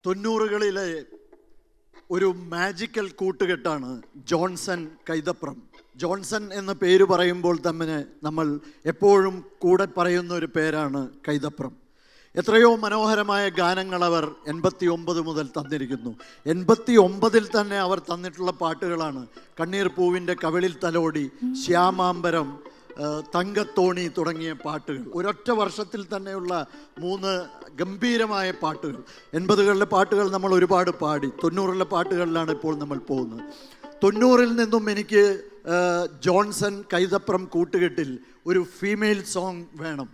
തൊണ്ണൂറുകളിലെ ഒരു magical കൂട്ടുകെട്ടാണ് Johnson Kaithapram. Johnson എന്ന പേര് പറയുമ്പോൾ തന്നെ നമ്മൾ എപ്പോഴും കൂടെ പറയുന്ന ഒരു പേരാണ് കൈതപ്രം. എത്രയോ മനോഹരമായ ഗാനങ്ങൾ അവർ 89 മുതൽ തന്നിരിക്കുന്നു. 89 തന്നെ അവർ തന്നിട്ടുള്ള പാട്ടുകളാണ് കണ്ണീർ പൂവിൻ്റെ കവിളിൽ തലോടി, ശ്യാമാംബരം, തങ്കത്തോണി തുടങ്ങിയ പാട്ടുകൾ. ഒരൊറ്റ വർഷത്തിൽ തന്നെയുള്ള 3 ഗംഭീരമായ പാട്ടുകൾ. 80കളിലെ പാട്ടുകൾ നമ്മൾ ഒരുപാട് പാടി. 90കളിലെ പാട്ടുകളിലാണ് ഇപ്പോൾ നമ്മൾ പോകുന്നത്. 90ൽ നിന്നും എനിക്ക് ജോൺസൺ കൈതപ്രം കൂട്ടുകെട്ടിൽ ഒരു ഫീമെയിൽ സോങ് വേണം.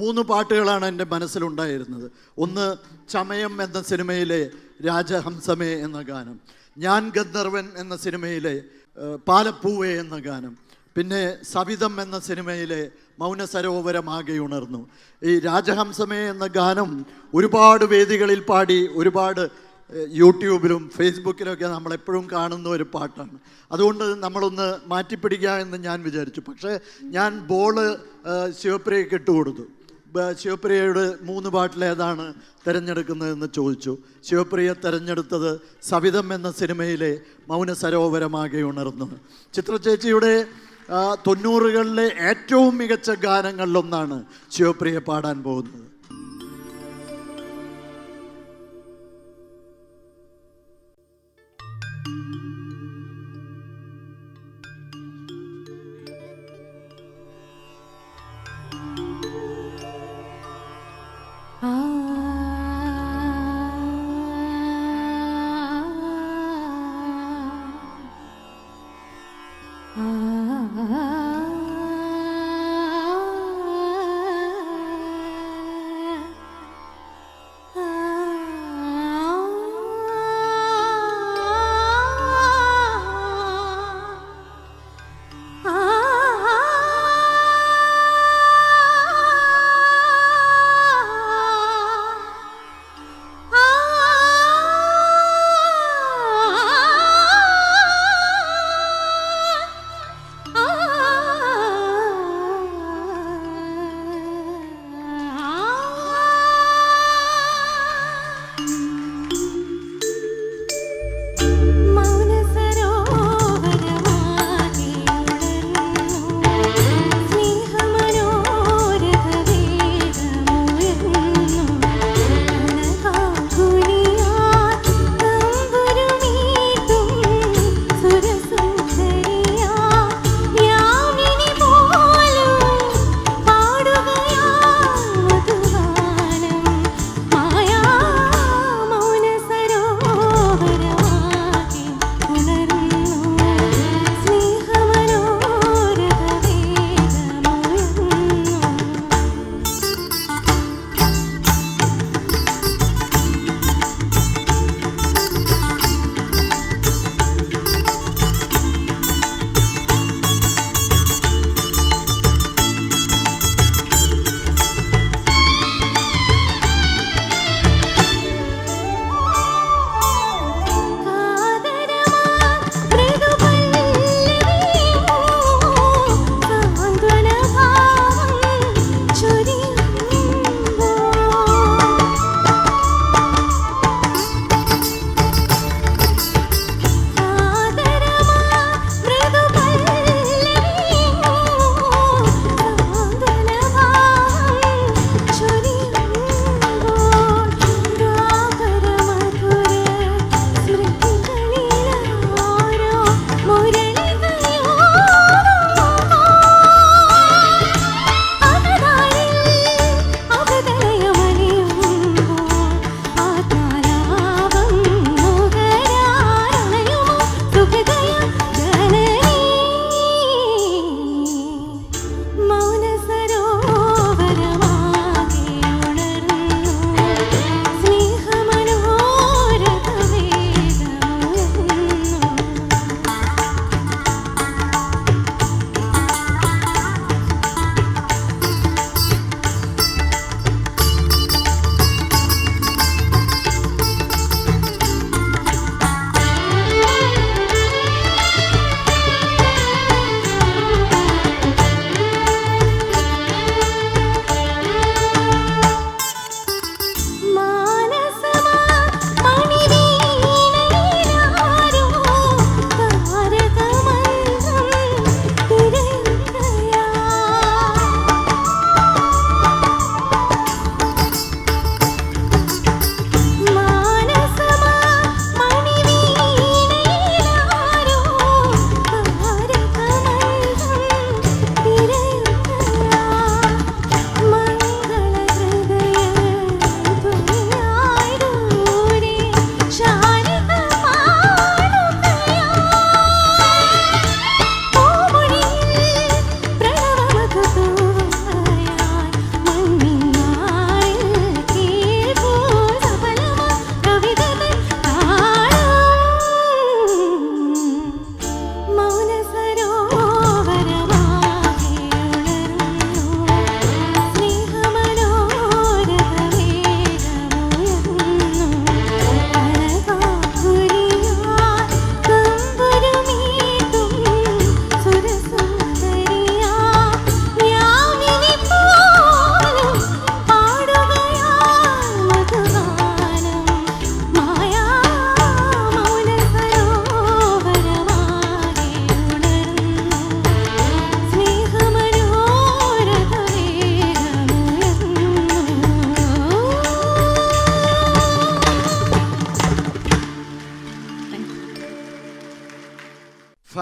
3 പാട്ടുകളാണ് എൻ്റെ മനസ്സിലുണ്ടായിരുന്നത്. ഒന്ന് ചമയം എന്ന സിനിമയിലെ രാജഹംസമേ എന്ന ഗാനം, ഞാൻ ഗന്ധർവൻ എന്ന സിനിമയിലെ പാലപ്പൂവേ എന്ന ഗാനം, പിന്നെ സവിതം എന്ന സിനിമയിലെ മൗനസരോവരമാകെ ഉണർന്നു. ഈ രാജഹംസമേ എന്ന ഗാനം ഒരുപാട് വേദികളിൽ പാടി, ഒരുപാട് യൂട്യൂബിലും ഫേസ്ബുക്കിലൊക്കെ നമ്മളെപ്പോഴും കാണുന്ന ഒരു പാട്ടാണ്. അതുകൊണ്ട് നമ്മളൊന്ന് മാറ്റിപ്പിടിക്കുക എന്ന് ഞാൻ വിചാരിച്ചു. പക്ഷേ ഞാൻ ബോള് ശിവപ്രിയയ്ക്ക് ഇട്ടുകൊടുത്തു. ശിവപ്രിയയുടെ 3 പാട്ടിലേതാണ് തിരഞ്ഞെടുക്കുന്നതെന്ന് ചോദിച്ചു. ശിവപ്രിയ തിരഞ്ഞെടുത്തത് സവിതം എന്ന സിനിമയിലെ മൗനസരോവരമാകെ ഉണർന്നു. ചിത്രചേച്ചിയുടെ 90കളിലെ ഏറ്റവും മികച്ച ഗാനങ്ങളിലൊന്നാണ് ശിവപ്രിയ പാടാൻ പോകുന്നത്.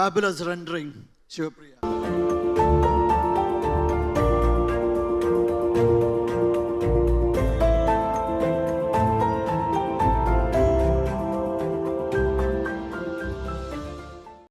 Fabulous rendering Sivapriya.